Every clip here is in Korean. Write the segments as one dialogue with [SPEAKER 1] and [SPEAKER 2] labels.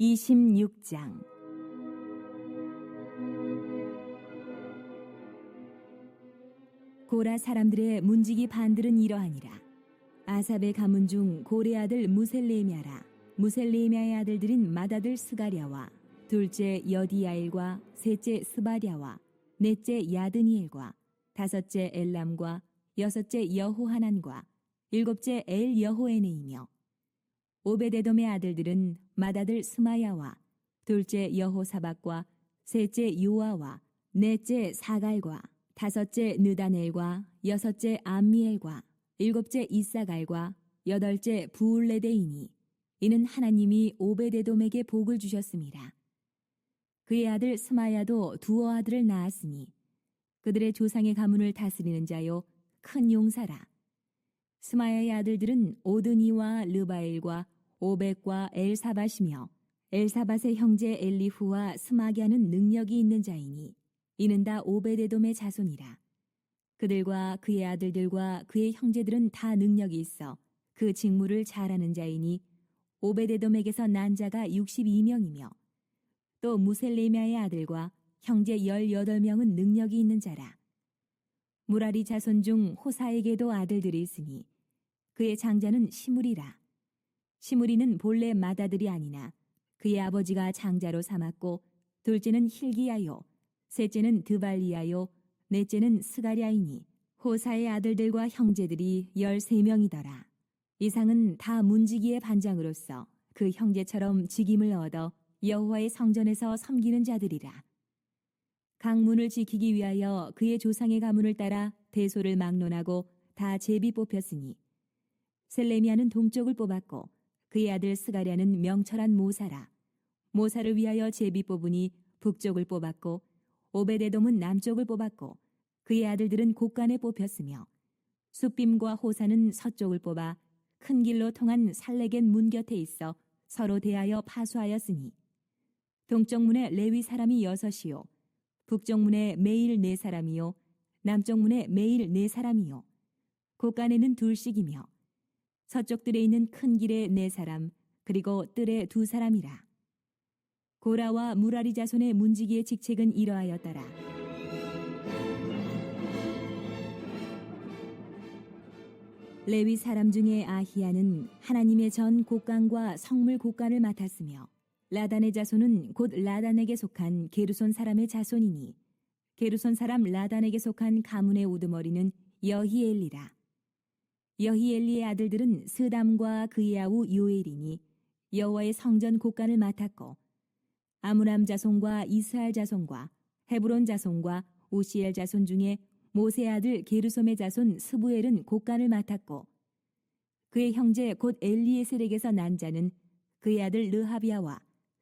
[SPEAKER 1] 26장. 고라 사람들의 문지기 반들은 이러하니라. 아삽의 가문 중 고레 아들 무셀레미아라. 무셀레미아의 아들들인 맏아들 스가랴와 둘째 여디야일과 셋째 스바랴와 넷째 야드니엘과 다섯째 엘람과 여섯째 여호하난과 일곱째 엘 여호에네이며 오베데돔의 아들들은 맏아들 스마야와 둘째 여호사박과 셋째 요아와 넷째 사갈과 다섯째 느다넬과 여섯째 암미엘과 일곱째 이사갈과 여덟째 부울레데이니 이는 하나님이 오베데돔에게 복을 주셨습니다. 그의 아들 스마야도 두어 아들을 낳았으니 그들의 조상의 가문을 다스리는 자요 큰 용사라. 스마야의 아들들은 오드니와 르바엘과 오벡과 엘사밧이며 엘사밧의 형제 엘리후와 스마갸는 능력이 있는 자이니 이는 다 오베데돔의 자손이라. 그들과 그의 아들들과 그의 형제들은 다 능력이 있어 그 직무를 잘하는 자이니 오베데돔에게서 난 자가 62명이며 또 무셀레미아의 아들과 형제 18명은 능력이 있는 자라. 무라리 자손 중 호사에게도 아들들이 있으니 그의 장자는 시므리라. 시므리는 본래 맏아들이 아니나 그의 아버지가 장자로 삼았고 둘째는 힐기야요 셋째는 드발리야요 넷째는 스가랴이니 호사의 아들들과 형제들이 13명이더라. 이상은 다 문지기의 반장으로서 그 형제처럼 직임을 얻어 여호와의 성전에서 섬기는 자들이라. 강문을 지키기 위하여 그의 조상의 가문을 따라 대소를 막론하고 다 제비 뽑혔으니 셀레미아는 동쪽을 뽑았고 그의 아들 스가랴는 명철한 모사라. 모사를 위하여 제비 뽑으니 북쪽을 뽑았고 오베데돔은 남쪽을 뽑았고 그의 아들들은 곳간에 뽑혔으며 숫빔과 호사는 서쪽을 뽑아 큰 길로 통한 살레겐 문 곁에 있어 서로 대하여 파수하였으니 동쪽 문에 레위 사람이 6이요 북쪽 문에 매일 4사람이요 남쪽 문에 매일 4사람이요 곳간에는 2씩이며 서쪽 뜰에 있는 큰 길에 4사람 그리고 뜰에 2사람이라. 고라와 무라리 자손의 문지기의 직책은 이러하였더라. 레위 사람 중에 아히야는 하나님의 전 곳간과 성물 곳간을 맡았으며 라단의 자손은 곧 라단에게 속한 게르손 사람의 자손이니 게르손 사람 라단에게 속한 가문의 우두머리는 여히엘리라. 여히엘리의 아들들은 스담과 그의 아우 요엘이니 여호와의 성전 곳간을 맡았고 아므람 자손과 이스할 자손과 헤브론 자손과 우시엘 자손 중에 모세 아들 게르솜의 자손 스부엘은 곳간을 맡았고 그의 형제 곧 엘리에셀에게서 난 자는 그의 아들 르하비야와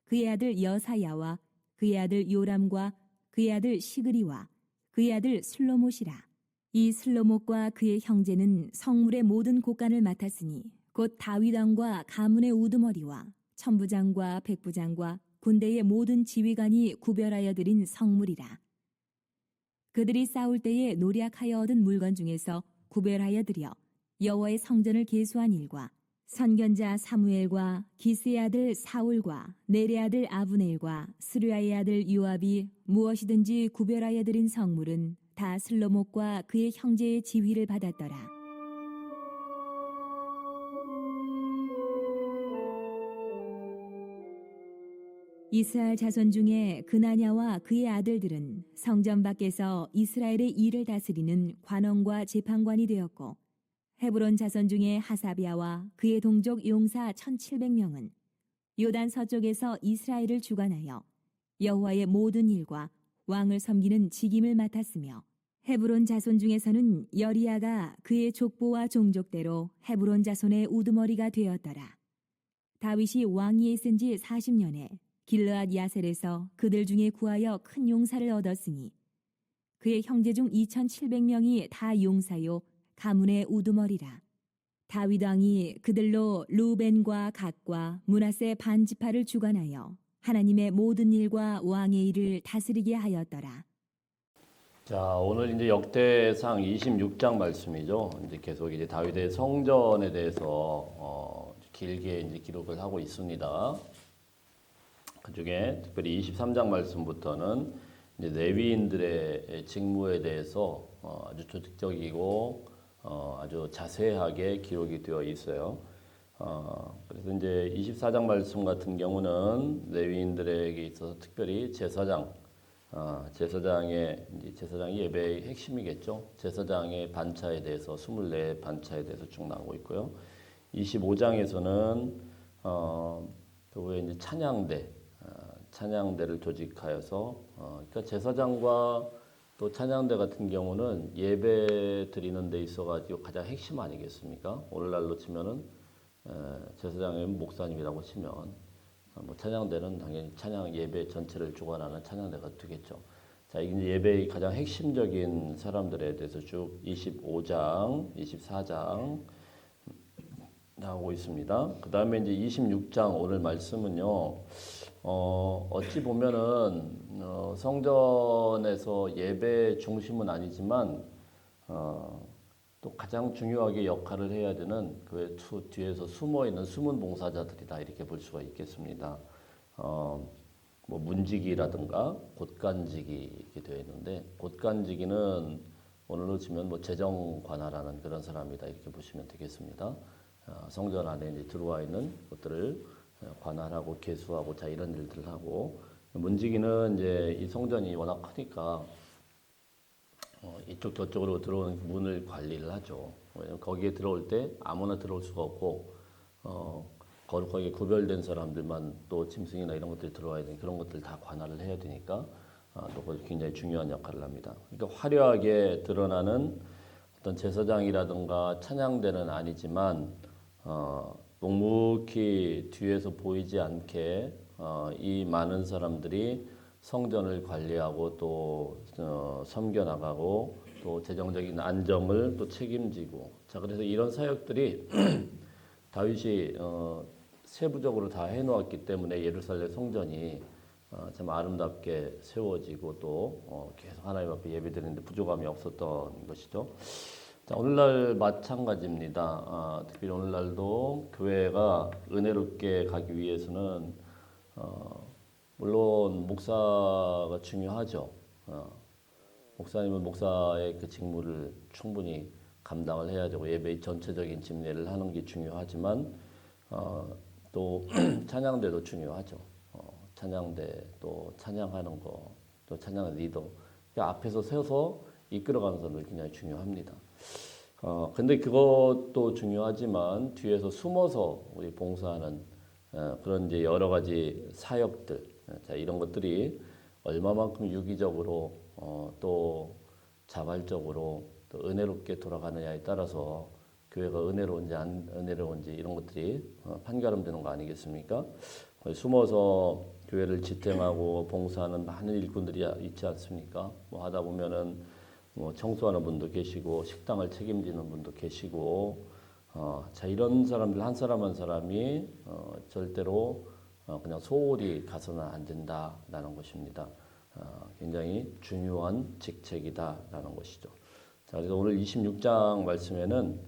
[SPEAKER 1] 그의 아들 여사야와 그의 아들 요람과 그의 아들 시그리와 그의 아들 슬로못이라. 이 슬로못과 그의 형제는 성물의 모든 곳간을 맡았으니 곧 다윗 왕과 가문의 우두머리와 천부장과 백부장과 군대의 모든 지휘관이 구별하여 드린 성물이라. 그들이 싸울 때에 노략하여 얻은 물건 중에서 구별하여 드려 여호와의 성전을 계수한 일과 선견자 사무엘과 기스의 아들 사울과 넬의 아들 아브넬과 스루야의 아들 요압이 무엇이든지 구별하여 드린 성물은 다 슬로못과 그의 형제의 지휘를 받았더라. 이스라엘 자손 중에 그나냐와 그의 아들들은 성전 밖에서 이스라엘의 일을 다스리는 관원과 재판관이 되었고 헤브론 자손 중에 하사비아와 그의 동족 용사 1700명은 요단 서쪽에서 이스라엘을 주관하여 여호와의 모든 일과 왕을 섬기는 직임을 맡았으며 헤브론 자손 중에서는 여리야가 그의 족보와 종족대로 헤브론 자손의 우두머리가 되었더라. 다윗이 왕위에 있은 지 40년에 길르앗 야셀에서 그들 중에 구하여 큰 용사를 얻었으니 그의 형제 중 2700명이 다 용사요 가문의 우두머리라. 다윗 왕이 그들로 루벤과 갓과 므낫세 반 지파를 주관하여 하나님의 모든 일과 왕의 일을 다스리게 하였더라.
[SPEAKER 2] 자, 오늘 이제 역대상 26장 말씀이죠. 이제 계속 이제 다윗의 성전에 대해서 길게 이제 기록을 하고 있습니다. 그중에 특별히 23장 말씀부터는 이제 레위인들의 직무에 대해서 아주 조직적이고 아주 자세하게 기록이 되어 있어요. 그래서 이제 24장 말씀 같은 경우는 레위인들에게 있어서 특별히 제사장, 제사장이 예배의 핵심이겠죠. 제사장의 반차에 대해서 24 반차에 대해서 쭉 나오고 있고요. 25장에서는 그 후에 이제 찬양대를 조직하여서 그러니까 제사장과 또 찬양대 같은 경우는 예배 드리는 데 있어가지고 가장 핵심 아니겠습니까? 오늘날로 치면은 제사장의 목사님이라고 치면 뭐 찬양대는 당연히 찬양 예배 전체를 주관하는 찬양대가 되겠죠. 자, 이게 예배의 가장 핵심적인 사람들에 대해서 쭉 25장, 24장 나오고 있습니다. 그 다음에 이제 26장 오늘 말씀은요. 어찌 보면은 성전에서 예배 중심은 아니지만 또 가장 중요하게 역할을 해야 되는 그 뒤에서 숨어 있는 숨은 봉사자들이다 이렇게 볼 수가 있겠습니다. 뭐 문지기라든가 곳간지기 이렇게 되어 있는데 곳간지기는 오늘로 치면 뭐 재정 관할하는 그런 사람이다 이렇게 보시면 되겠습니다. 성전 안에 이제 들어와 있는 것들을 관할하고 개수하고 자 이런 일들을 하고 문지기는 이제 이 성전이 워낙 크니까 이쪽 저쪽으로 들어오는 문을 관리를 하죠. 왜냐면 거기에 들어올 때 아무나 들어올 수가 없고 거룩하게 구별된 사람들만 또 짐승이나 이런 것들이 들어와야 되는 그런 것들 다 관할을 해야 되니까 또 굉장히 중요한 역할을 합니다. 그러니까 화려하게 드러나는 어떤 제사장이라든가 찬양대는 아니지만 묵묵히 뒤에서 보이지 않게 이 많은 사람들이 성전을 관리하고 또 섬겨나가고 또 재정적인 안정을 또 책임지고 자 그래서 이런 사역들이 다윗이 세부적으로 다 해놓았기 때문에 예루살렘 성전이 참 아름답게 세워지고 또 계속 하나님 앞에 예배드리는데 부족함이 없었던 것이죠. 자, 오늘날 마찬가지입니다. 특별히 오늘날도 교회가 은혜롭게 가기 위해서는 물론 목사가 중요하죠. 목사님은 목사의 그 직무를 충분히 감당을 해야 되고 예배의 전체적인 집례를 하는 게 중요하지만 또 찬양대도 중요하죠. 찬양대 또 찬양하는 거 또 찬양 리더 앞에서 서서 이끌어가는 사람들 굉장히 중요합니다. 근데 그것도 중요하지만 뒤에서 숨어서 우리 봉사하는 그런 이제 여러 가지 사역들, 자, 이런 것들이 얼마만큼 유기적으로 또 자발적으로 또 은혜롭게 돌아가느냐에 따라서 교회가 은혜로운지 안 은혜로운지 이런 것들이 판가름되는 거 아니겠습니까? 숨어서 교회를 지탱하고 봉사하는 많은 일꾼들이 있지 않습니까? 뭐 하다 보면은 뭐 청소하는 분도 계시고 식당을 책임지는 분도 계시고 자 이런 사람들 한 사람 한 사람이 절대로 그냥 소홀히 가서는 안 된다라는 것입니다. 굉장히 중요한 직책이다라는 것이죠. 자 그래서 오늘 26장 말씀에는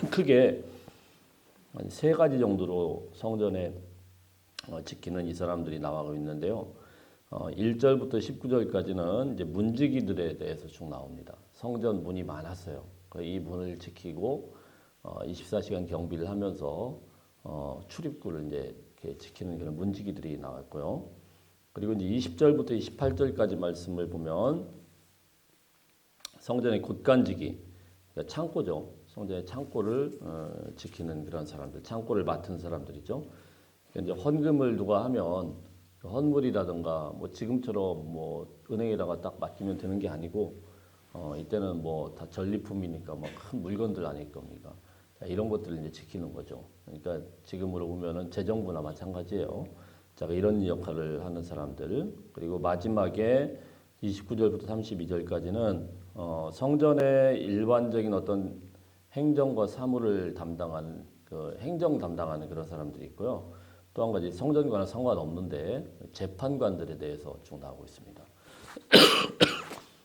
[SPEAKER 2] 크게 세 가지 정도로 성전에 지키는 이 사람들이 나와가고 있는데요. 1절부터 19절까지는 이제 문지기들에 대해서 쭉 나옵니다. 성전 문이 많았어요. 이 문을 지키고 24시간 경비를 하면서 출입구를 이제 이렇게 지키는 그런 문지기들이 나왔고요. 그리고 이제 20절부터 28절까지 말씀을 보면 성전의 곳간지기, 그러니까 창고죠. 성전의 창고를 지키는 그런 사람들, 창고를 맡은 사람들이죠. 그러니까 이제 헌금을 누가 하면 헌물이라든가 뭐 지금처럼 뭐 은행에다가 딱 맡기면 되는 게 아니고 이때는 뭐 다 전리품이니까 뭐 큰 물건들 아닐 겁니까? 자, 이런 것들을 이제 지키는 거죠. 그러니까 지금으로 보면은 재정부나 마찬가지예요. 자, 이런 역할을 하는 사람들. 그리고 마지막에 29절부터 32절까지는 성전의 일반적인 어떤 행정과 사무를 담당하는 그 행정 담당하는 그런 사람들이 있고요. 또 한 가지 성전과는 상관없는데 재판관들에 대해서 쭉 나오고 있습니다.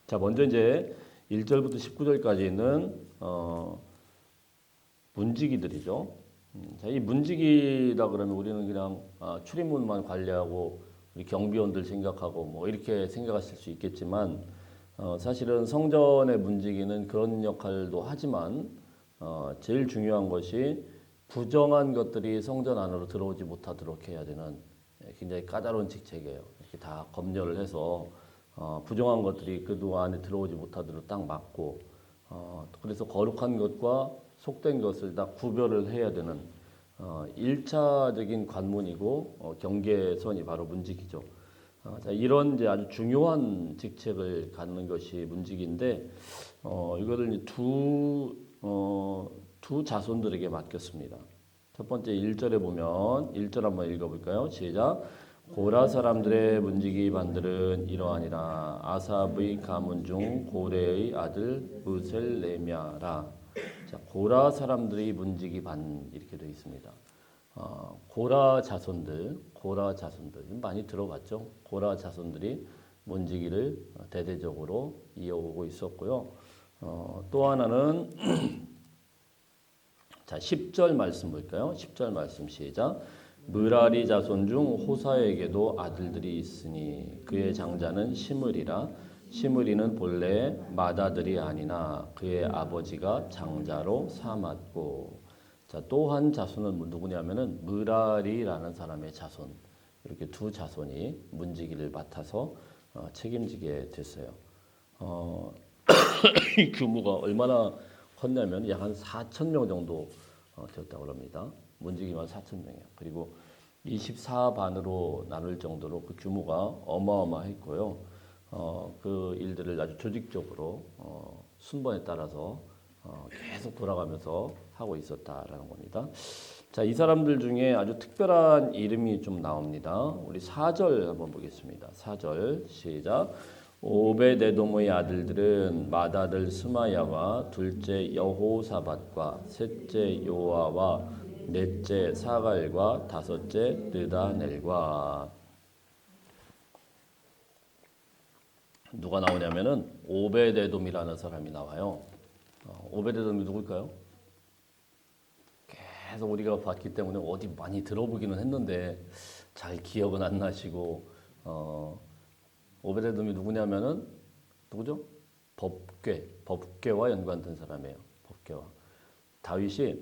[SPEAKER 2] 자, 먼저 이제 1절부터 19절까지는 문지기들이죠. 자, 이 문지기다 그러면 우리는 그냥 출입문만 관리하고 우리 경비원들 생각하고 뭐 이렇게 생각하실 수 있겠지만 사실은 성전의 문지기는 그런 역할도 하지만 제일 중요한 것이 부정한 것들이 성전 안으로 들어오지 못하도록 해야 되는 굉장히 까다로운 직책이에요. 이렇게 다 검열을 해서 부정한 것들이 그 안에 들어오지 못하도록 딱 막고 그래서 거룩한 것과 속된 것을 다 구별을 해야 되는 1차적인 관문이고 경계선이 바로 문지기죠. 자, 이런 이제 아주 중요한 직책을 갖는 것이 문지기인데 이거를 이제 두 자손들에게 맡겼습니다. 첫 번째 1절에 보면 1절 한번 읽어볼까요? 시작. 고라 사람들의 문지기 반들은 이러하니라. 아삽의 가문 중 고레의 아들 무셀레미아라. 자, 고라 사람들의 문지기 반 이렇게 되어 있습니다. 고라 자손들 많이 들어봤죠? 고라 자손들이 문지기를 대대적으로 이어오고 있었고요. 또 하나는 자, 10절 말씀 볼까요? 10절 말씀 시작. 므라리 자손 중 호사에게도 아들들이 있으니 그의 장자는 시므리라. 시므리는 본래 맏아들이 아니나 그의 아버지가 장자로 삼았고. 자, 또 한 자손은 누구냐면은 므라리라는 사람의 자손. 이렇게 두 자손이 문지기를 맡아서 책임지게 됐어요. 이 규모가 얼마나 컸냐면 약 한 4천 명 정도 되었다고 합니다. 문지기만 4천 명이에요. 그리고 24반으로 나눌 정도로 그 규모가 어마어마했고요. 그 일들을 아주 조직적으로 순번에 따라서 계속 돌아가면서 하고 있었다라는 겁니다. 자, 이 사람들 중에 아주 특별한 이름이 좀 나옵니다. 우리 4절 한번 보겠습니다. 4절 시작. 오베데돔의 아들들은 맏아들 스마야와 둘째 여호사밧과 셋째 요아와 넷째 사갈과 다섯째 느다넬과. 누가 나오냐면은 오베데돔이라는 사람이 나와요. 오베데돔이 누굴까요? 계속 우리가 봤기 때문에 어디 많이 들어보기는 했는데 잘 기억은 안 나시고 오베데돔이 누구냐면은 누구죠? 법궤와 연관된 사람이에요. 법궤와 다윗이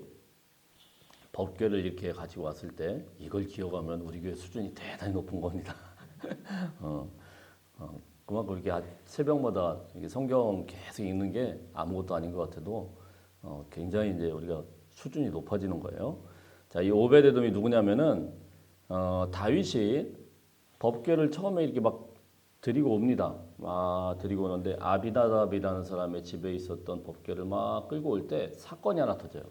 [SPEAKER 2] 법궤를 이렇게 가지고 왔을 때 이걸 기억하면 우리 교회 수준이 대단히 높은 겁니다. 그만큼 이렇게 새벽마다 성경 계속 읽는 게 아무것도 아닌 것 같아도 굉장히 이제 우리가 수준이 높아지는 거예요. 자, 이 오베데돔이 누구냐면은 다윗이 법궤를 처음에 이렇게 막 드리고 옵니다. 드리고 오는데 아비나답이라는 사람의 집에 있었던 법궤를 막 끌고 올 때 사건이 하나 터져요.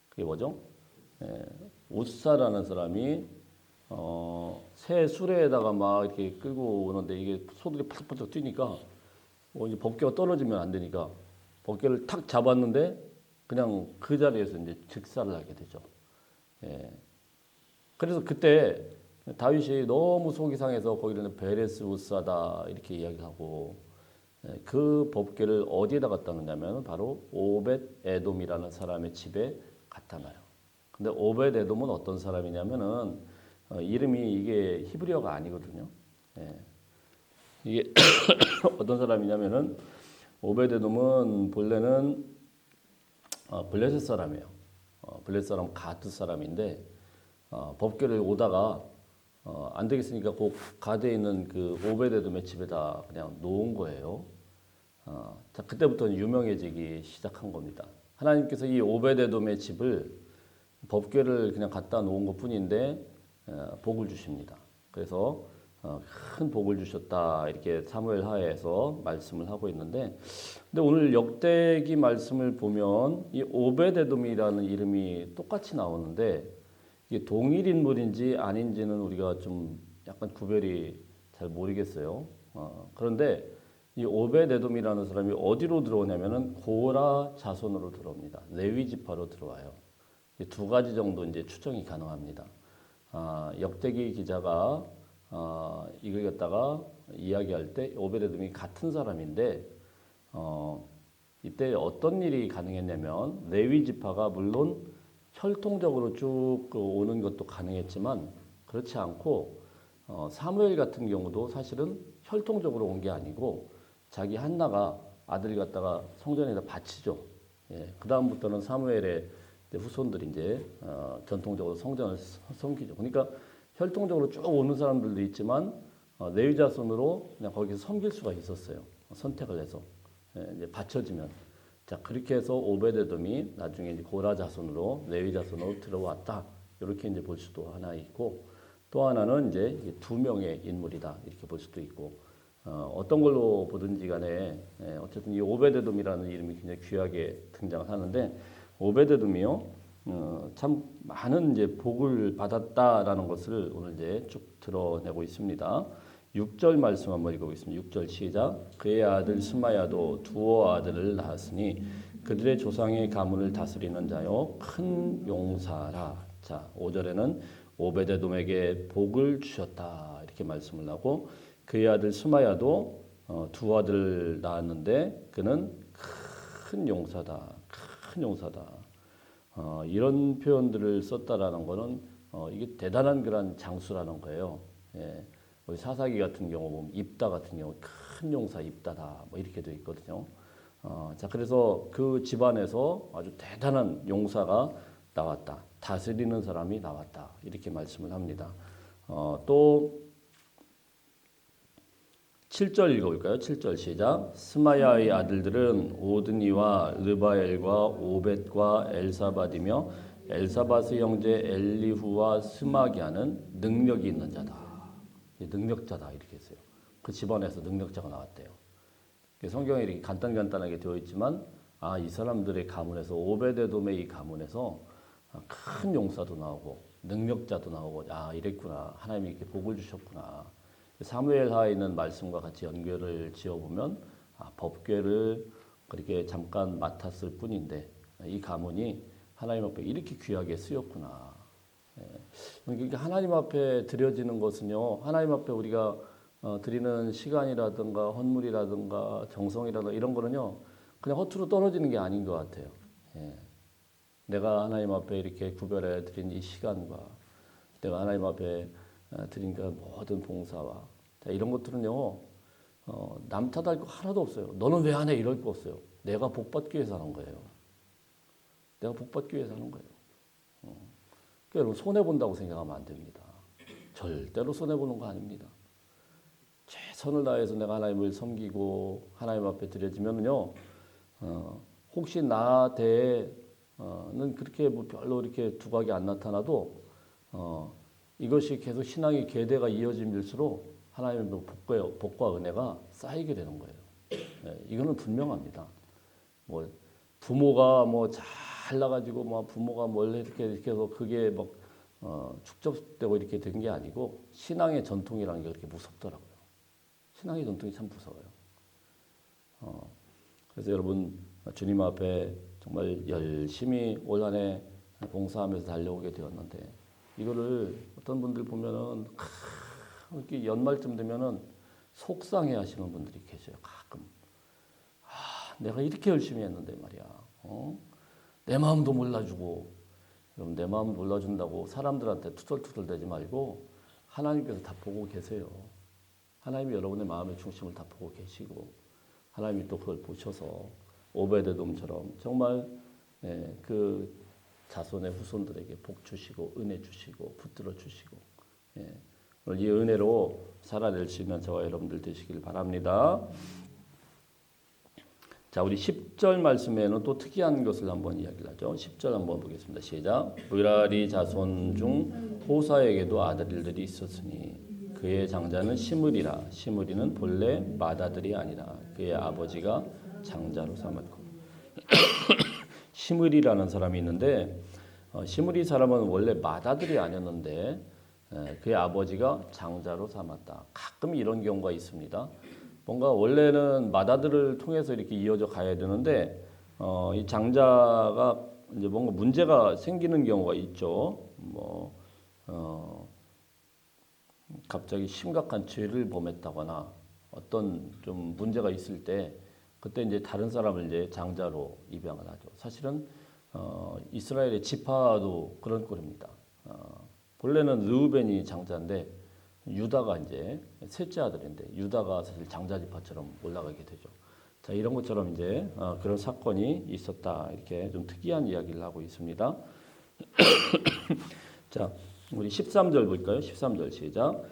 [SPEAKER 2] 그게 뭐죠? 우사라는 사람이 새 수레에다가 막 이렇게 끌고 오는데 이게 소들이 파닥파닥 뛰니까 이제 법궤가 떨어지면 안 되니까 법궤를 탁 잡았는데 그냥 그 자리에서 이제 즉사를 하게 되죠. 그래서 그때 다윗이 너무 속이 상해서 거기는 베레스 우사다 이렇게 이야기하고 그 법궤를 어디에다 갖다 놓냐면 바로 오벳 에돔이라는 사람의 집에 갖다 놔요. 근데 오벳 에돔은 어떤 사람이냐면은 이름이 이게 히브리어가 아니거든요. 이게 어떤 사람이냐면은 오벳 에돔은 본래는 블레셋 사람이에요. 블레셋 사람 가드 사람인데 법궤를 오다가 안 되겠으니까 그 가드에 있는 그 오벳 에돔의 집에다 그냥 놓은 거예요. 자, 그때부터 유명해지기 시작한 겁니다. 하나님께서 이 오벳 에돔의 집을 법궤를 그냥 갖다 놓은 것뿐인데 복을 주십니다. 그래서 큰 복을 주셨다 이렇게 사무엘 하에서 말씀을 하고 있는데, 근데 오늘 역대기 말씀을 보면 이 오벳 에돔이라는 이름이 똑같이 나오는데 이게 동일 인물인지 아닌지는 우리가 좀 약간 구별이 잘 모르겠어요. 그런데 이 오벳 에돔이라는 사람이 어디로 들어오냐면은 고라 자손으로 들어옵니다. 레위 지파로 들어와요. 두 가지 정도 이제 추정이 가능합니다. 역대기 기자가 이걸 갖다가 이야기할 때 오벳 에돔이 같은 사람인데 이때 어떤 일이 가능했냐면 레위 지파가 물론 혈통적으로 쭉그 오는 것도 가능했지만 그렇지 않고 사무엘 같은 경우도 사실은 혈통적으로 온 게 아니고 자기 한나가 아들 갖다가 성전에다 바치죠. 예, 그 다음부터는 사무엘의 이제 후손들이 이제 전통적으로 성전을 섬기죠. 그러니까 혈통적으로 쭉 오는 사람들도 있지만 레위 자손으로 그냥 거기서 섬길 수가 있었어요. 선택을 해서 예, 이제 바쳐지면 자 그렇게 해서 오베데돔이 나중에 이제 고라 자손으로 레위 자손으로 들어왔다. 이렇게 이제 볼 수도 하나 있고 또 하나는 이제 두 명의 인물이다 이렇게 볼 수도 있고 어떤 걸로 보든지 간에 어쨌든 이 오베데돔이라는 이름이 굉장히 귀하게 등장하는데 오베데돔이요 참 많은 이제 복을 받았다라는 것을 오늘 이제 쭉 드러내고 있습니다. 6절 말씀 한번 읽어보겠습니다. 6절 시작. 그의 아들 스마야도 두어 아들을 낳았으니 그들의 조상의 가문을 다스리는 자요 큰 용사라. 자 5절에는 오베데돔에게 복을 주셨다 이렇게 말씀을 하고 그의 아들 스마야도 두 아들을 낳았는데 그는 큰 용사다. 큰 용사다. 이런 표현들을 썼다라는 거는 이게 대단한 그런 장수라는 거예요. 예. 우리 사사기 같은 경우 보면 입다 같은 경우 큰 용사 입다다 뭐 이렇게 돼 있거든요. 자 그래서 그 집안에서 아주 대단한 용사가 나왔다. 다스리는 사람이 나왔다. 이렇게 말씀을 합니다. 또 7절 읽어볼까요? 7절 시작. 스마야의 아들들은 오드니와 르바엘과 오벳과 엘사밧이며 엘사밧의 형제 엘리후와 스마기아는 능력이 있는 자다. 능력자다 이렇게 했어요. 그 집안에서 능력자가 나왔대요. 성경에 이렇게 간단하게 되어 있지만 이 사람들의 가문에서 오베데돔의 이 가문에서 큰 용사도 나오고 능력자도 나오고 이랬구나. 하나님이 이렇게 복을 주셨구나. 사무엘하에 있는 말씀과 같이 연결을 지어보면 법궤를 그렇게 잠깐 맡았을 뿐인데 이 가문이 하나님 앞에 이렇게 귀하게 쓰였구나. 그러니까 하나님 앞에 드려지는 것은요. 하나님 앞에 우리가 드리는 시간이라든가 헌물이라든가 정성이라든가 이런 거는요. 그냥 허투루 떨어지는 게 아닌 것 같아요. 내가 하나님 앞에 이렇게 구별해 드린 이 시간과 내가 하나님 앞에 드린 그 모든 봉사와 이런 것들은요. 남 탓할 거 하나도 없어요. 너는 왜 안 해? 이럴 거 없어요. 내가 복 받기 위해서 하는 거예요. 내가 복 받기 위해서 하는 거예요. 그러니까 여러분 손해본다고 생각하면 안 됩니다. 절대로 손해보는 거 아닙니다. 최선을 다해서 내가 하나님을 섬기고 하나님 앞에 드려지면요, 혹시 나 대해는 그렇게 뭐 별로 이렇게 두각이 안 나타나도 이것이 계속 신앙의 계대가 이어짐일수록 하나님의 복과 은혜가 쌓이게 되는 거예요. 이거는 분명합니다. 뭐 부모가 뭐 잘나가지고 뭐 부모가 뭘 이렇게 해서 그게 막 축적되고 이렇게 된 게 아니고 신앙의 전통이라는 게 그렇게 무섭더라고요. 신앙의 전통이 참 무서워요. 그래서 여러분 주님 앞에 정말 열심히 올 한 해 봉사하면서 달려오게 되었는데 이거를 어떤 분들 보면은 이렇게 연말쯤 되면은 속상해 하시는 분들이 계셔요. 가끔. 내가 이렇게 열심히 했는데 말이야. 내 마음도 몰라주고. 여러분 내 마음 몰라준다고 사람들한테 투덜투덜 대지 말고 하나님께서 다 보고 계세요. 하나님이 여러분의 마음의 중심을 다 보고 계시고 하나님이 또 그걸 보셔서 오베데돔처럼 정말 그 자손의 후손들에게 복 주시고 은혜 주시고 붙들어 주시고 오늘 이 은혜로 살아낼 수 있는 저와 여러분들 되시길 바랍니다. 자, 우리 10절 말씀에는 또 특이한 것을 한번 이야기를 하죠. 10절 한번 보겠습니다. 시작. 무라리 자손 중 호사에게도 아들들이 있었으니 그의 장자는 시므리라. 시므리는 본래 맏아들이 아니라 그의 아버지가 장자로 삼았고 시므리라는 사람이 있는데 시므리 사람은 원래 맏아들이 아니었는데 그의 아버지가 장자로 삼았다. 가끔 이런 경우가 있습니다. 뭔가 원래는 맏아들을 통해서 이렇게 이어져 가야 되는데 이 장자가 이제 뭔가 문제가 생기는 경우가 있죠. 갑자기 심각한 죄를 범했다거나 어떤 좀 문제가 있을 때 그때 이제 다른 사람을 이제 장자로 입양을 하죠. 사실은 이스라엘의 지파도 그런 꼴입니다. 본래는 르우벤이 장자인데 유다가 이제 셋째 아들인데 유다가 사실 장자 지파처럼 올라가게 되죠. 자, 이런 것처럼 이제 그런 사건이 있었다. 이렇게 좀 특이한 이야기를 하고 있습니다. 자, 우리 13절 볼까요? 13절 시작.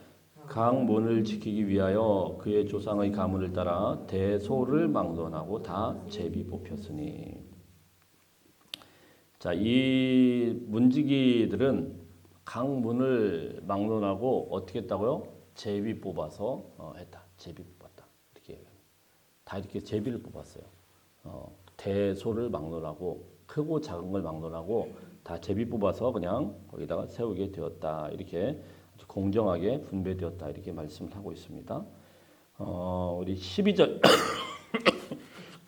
[SPEAKER 2] 강문을 지키기 위하여 그의 조상의 가문을 따라 대소를 막론하고 다 제비 뽑혔으니. 자, 이 문지기들은 강문을 막론하고 어떻게 했다고요? 제비 뽑아서 했다. 제비 뽑았다. 이렇게 다 이렇게 제비를 뽑았어요. 대소를 막론하고 크고 작은 걸 막론하고 다 제비 뽑아서 그냥 거기다가 세우게 되었다. 이렇게 아주 공정하게 분배되었다. 이렇게 말씀을 하고 있습니다. 우리 12절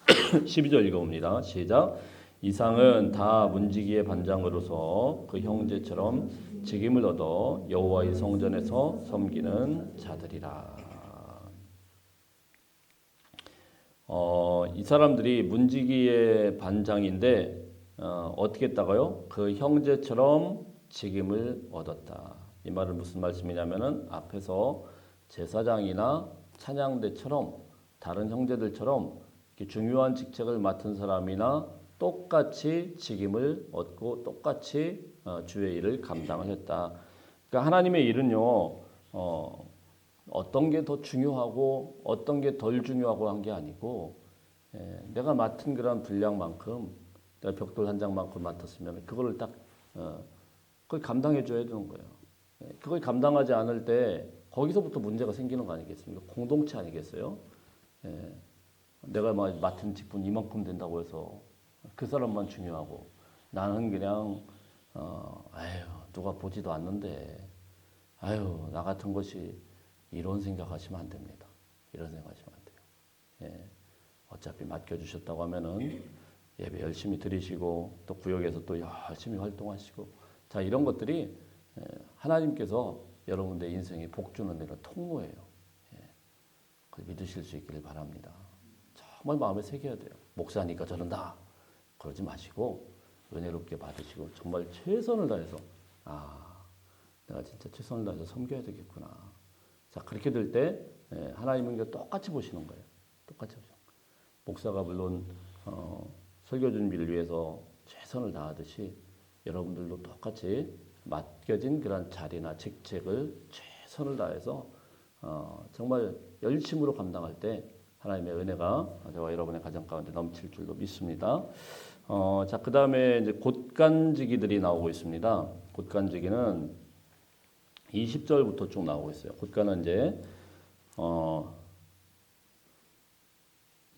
[SPEAKER 2] 12절 읽어봅니다. 시작. 이상은 다 문지기의 반장으로서 그 형제처럼 직임을 얻어 여호와의 성전에서 섬기는 자들이라. 이 사람들이 문지기의 반장인데 어떻게 했다고요? 그 형제처럼 직임을 얻었다. 이 말은 무슨 말씀이냐면은 앞에서 제사장이나 찬양대처럼 다른 형제들처럼 중요한 직책을 맡은 사람이나 똑같이 직임을 얻고 똑같이 주의 일을 감당을 했다. 그러니까 하나님의 일은요, 어떤 게 더 중요하고 어떤 게 덜 중요하고 한 게 아니고, 내가 맡은 그런 분량만큼, 내가 벽돌 한 장만큼 맡았으면 그거를 딱 그걸 감당해 줘야 되는 거예요. 그걸 감당하지 않을 때 거기서부터 문제가 생기는 거 아니겠습니까? 공동체 아니겠어요? 내가 맡은 직분 이만큼 된다고 해서 그 사람만 중요하고 나는 그냥 아유 누가 보지도 않는데 아유 나 같은 것이 이런 생각하시면 안 됩니다. 이런 생각하시면 안 돼요. 어차피 맡겨주셨다고 하면은 예배 열심히 드리시고 또 구역에서 또 열심히 활동하시고 자 이런 것들이 하나님께서 여러분들 인생에 복 주는 이런 통로예요. 그걸 믿으실 수 있기를 바랍니다. 정말 마음에 새겨야 돼요. 목사니까 저런다. 그러지 마시고 은혜롭게 받으시고 정말 최선을 다해서 내가 진짜 최선을 다해서 섬겨야 되겠구나. 자 그렇게 될 때 하나님은 똑같이 보시는 거예요. 똑같이 보시는 거예요. 목사가 물론 설교 준비를 위해서 최선을 다하듯이 여러분들도 똑같이 맡겨진 그런 자리나 직책을 최선을 다해서 정말 열심으로 감당할 때 하나님의 은혜가 저와 여러분의 가정 가운데 넘칠 줄로 믿습니다. 자, 그 다음에 이제 곶간지기들이 나오고 있습니다. 곶간지기는 20절부터 쭉 나오고 있어요. 곶간은 이제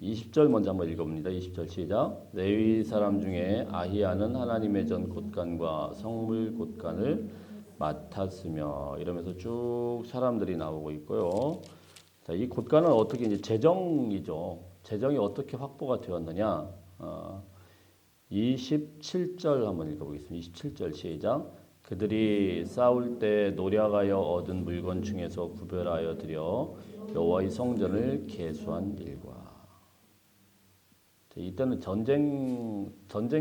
[SPEAKER 2] 20절 먼저 한번 읽어봅니다. 20절 시작. 레위 사람 중에 아히야는 하나님의 전 곶간과 성물 곶간을 맡았으며 이러면서 쭉 사람들이 나오고 있고요. 자, 이 곶간은 어떻게 이제 재정이죠. 재정이 어떻게 확보가 되었느냐? 27절 한번 읽어보겠습니다. 27절 시작. 그들이 싸울 때 노력하여 얻은 물건 중에서 구별하여 드려 여호와의 성전을 계수한 일과. 이때는 전쟁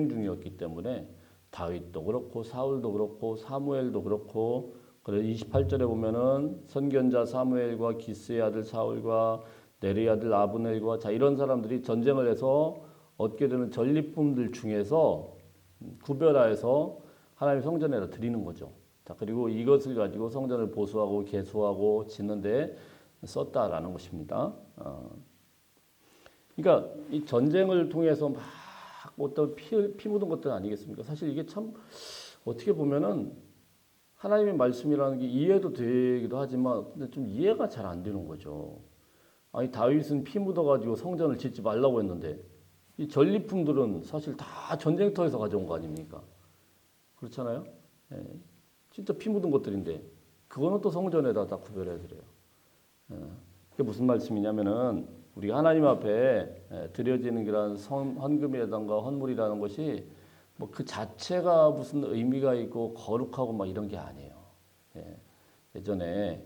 [SPEAKER 2] 중이었기 때문에 다윗도 그렇고 사울도 그렇고 사무엘도 그렇고 그래서 28절에 보면은 선견자 사무엘과 기스의 아들 사울과 네리의 아들 아브넬과 자 이런 사람들이 전쟁을 해서 얻게 되는 전리품들 중에서 구별하여서 하나님의 성전에다 드리는 거죠. 자 그리고 이것을 가지고 성전을 보수하고 개수하고 짓는데 썼다라는 것입니다. 그러니까 이 전쟁을 통해서 막 어떤 피 묻은 것들 아니겠습니까? 사실 이게 참 어떻게 보면은 하나님의 말씀이라는 게 이해도 되기도 하지만 근데 좀 이해가 잘 안 되는 거죠. 아니 다윗은 피 묻어가지고 성전을 짓지 말라고 했는데 이 전리품들은 사실 다 전쟁터에서 가져온 거 아닙니까? 그렇잖아요. 진짜 피 묻은 것들인데 그거는 또 성전에다 다 구별해드려요. 그게 무슨 말씀이냐면은 우리가 하나님 앞에 드려지는 그런 헌금이라든가 헌물이라는 것이 뭐 그 자체가 무슨 의미가 있고 거룩하고 막 이런 게 아니에요. 예전에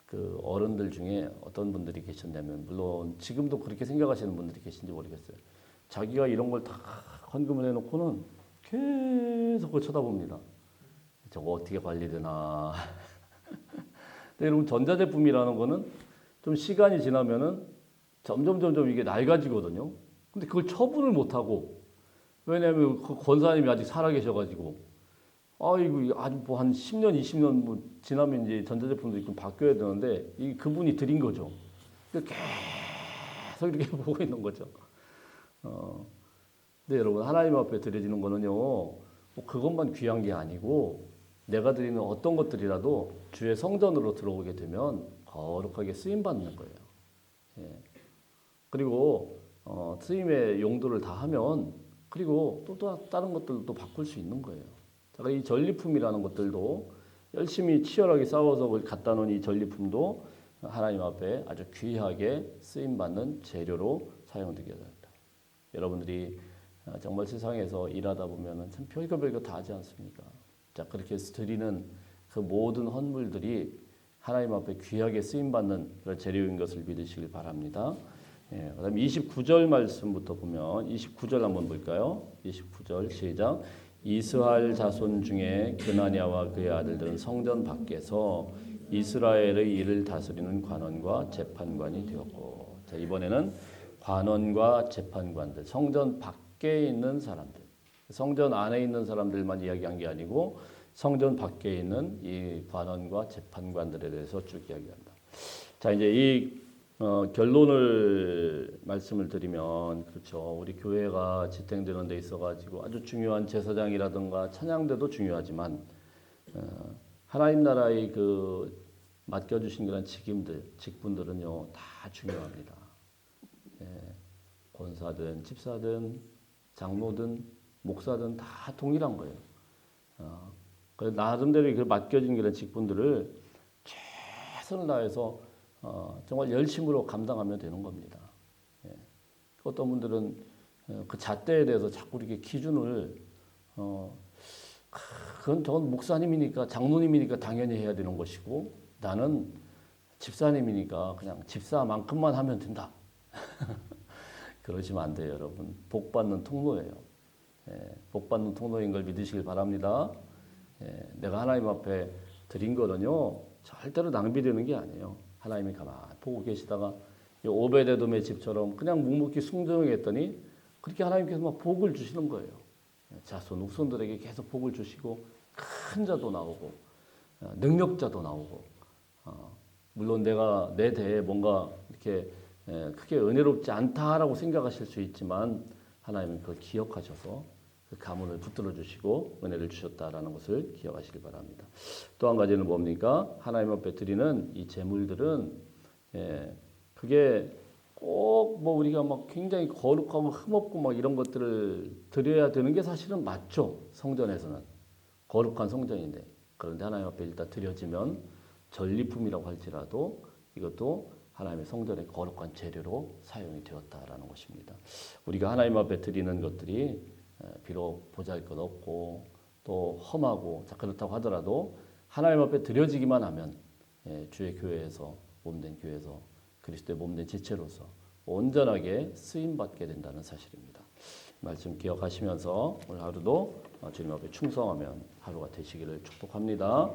[SPEAKER 2] 그 어른들 중에 어떤 분들이 계셨냐면 물론 지금도 그렇게 생각하시는 분들이 계신지 모르겠어요. 자기가 이런 걸 다 헌금을 해놓고는 계속 그걸 쳐다봅니다. 저거 어떻게 관리되나. 근데 여러분 전자제품이라는 거는 좀 시간이 지나면은 점점 이게 낡아지거든요. 근데 그걸 처분을 못하고, 왜냐하면 그 권사님이 아직 살아계셔가지고, 아이고 아주 뭐 한 10년 20년 뭐 지나면 이제 전자제품도 있고 바뀌어야 되는데 이 그분이 드린 거죠. 그러니까 계속 이렇게 보고 있는 거죠. 근데 여러분 하나님 앞에 드려지는 거는요, 뭐 그것만 귀한 게 아니고 내가 드리는 어떤 것들이라도 주의 성전으로 들어오게 되면 거룩하게 쓰임 받는 거예요. 예. 그리고 쓰임의 용도를 다 하면 그리고 또 다른 것들도 바꿀 수 있는 거예요. 제가 이 전리품이라는 것들도 열심히 치열하게 싸워서 갖다 놓은 이 전리품도 하나님 앞에 아주 귀하게 쓰임 받는 재료로 사용되게 됩니다. 여러분들이 정말 세상에서 일하다 보면은 참 별거 다 하지 않습니까? 자, 그렇게 해서 드리는 그 모든 헌물들이 하나님 앞에 귀하게 쓰임 받는 그런 재료인 것을 믿으시길 바랍니다. 예, 그다음에 29절 말씀부터 보면 29절 한번 볼까요? 29절 시작. 이스라엘 자손 중에 그나냐와 그의 아들들은 성전 밖에서 이스라엘의 일을 다스리는 관원과 재판관이 되었고, 자, 이번에는 관원과 재판관들, 성전 밖에 있는 사람들, 성전 안에 있는 사람들만 이야기한 게 아니고 성전 밖에 있는 이 관원과 재판관들에 대해서 쭉 이야기한다. 자, 이제 이 결론을 말씀을 드리면, 그렇죠. 우리 교회가 지탱되는 데 있어가지고 아주 중요한 제사장이라든가 찬양대도 중요하지만 하나님 나라의 그 맡겨주신 그런 직분들은요 다 중요합니다. 예, 권사든 집사든 장로든 목사든 다 동일한 거예요. 그래서 나름대로 그 맡겨진 그런 직분들을 최선을 다해서 정말 열심으로 감당하면 되는 겁니다. 예. 어떤 분들은 그 잣대에 대해서 자꾸 이렇게 기준을 저건 목사님이니까 장로님이니까 당연히 해야 되는 것이고 나는 집사님이니까 그냥 집사만큼만 하면 된다. 그러시면 안 돼요, 여러분. 복 받는 통로예요. 예, 복 받는 통로인 걸 믿으시길 바랍니다. 예, 내가 하나님 앞에 드린 거는요 절대로 낭비되는 게 아니에요. 하나님이 가만히 보고 계시다가 이 오베데돔의 집처럼 그냥 묵묵히 순종했더니 그렇게 하나님께서 막 복을 주시는 거예요. 자손 후손들에게 계속 복을 주시고 큰 자도 나오고 능력자도 나오고, 물론 내가 내 대에 뭔가 이렇게 크게 은혜롭지 않다라고 생각하실 수 있지만 하나님은 그걸 기억하셔서 그 가문을 붙들어 주시고 은혜를 주셨다라는 것을 기억하시기 바랍니다. 또 한 가지는 뭡니까? 하나님 앞에 드리는 이 제물들은 그게 꼭 뭐 우리가 막 굉장히 거룩하고 흠없고 막 이런 것들을 드려야 되는 게 사실은 맞죠. 성전에서는 거룩한 성전인데, 그런데 하나님 앞에 일단 드려지면 전리품이라고 할지라도 이것도 하나님의 성전의 거룩한 재료로 사용이 되었다라는 것입니다. 우리가 하나님 앞에 드리는 것들이 비록 보잘것없고 또 험하고, 자, 그렇다고 하더라도 하나님 앞에 드려지기만 하면 주의 교회에서, 몸된 교회에서 그리스도의 몸된 지체로서 온전하게 쓰임받게 된다는 사실입니다. 말씀 기억하시면서 오늘 하루도 주님 앞에 충성하면 하루가 되시기를 축복합니다.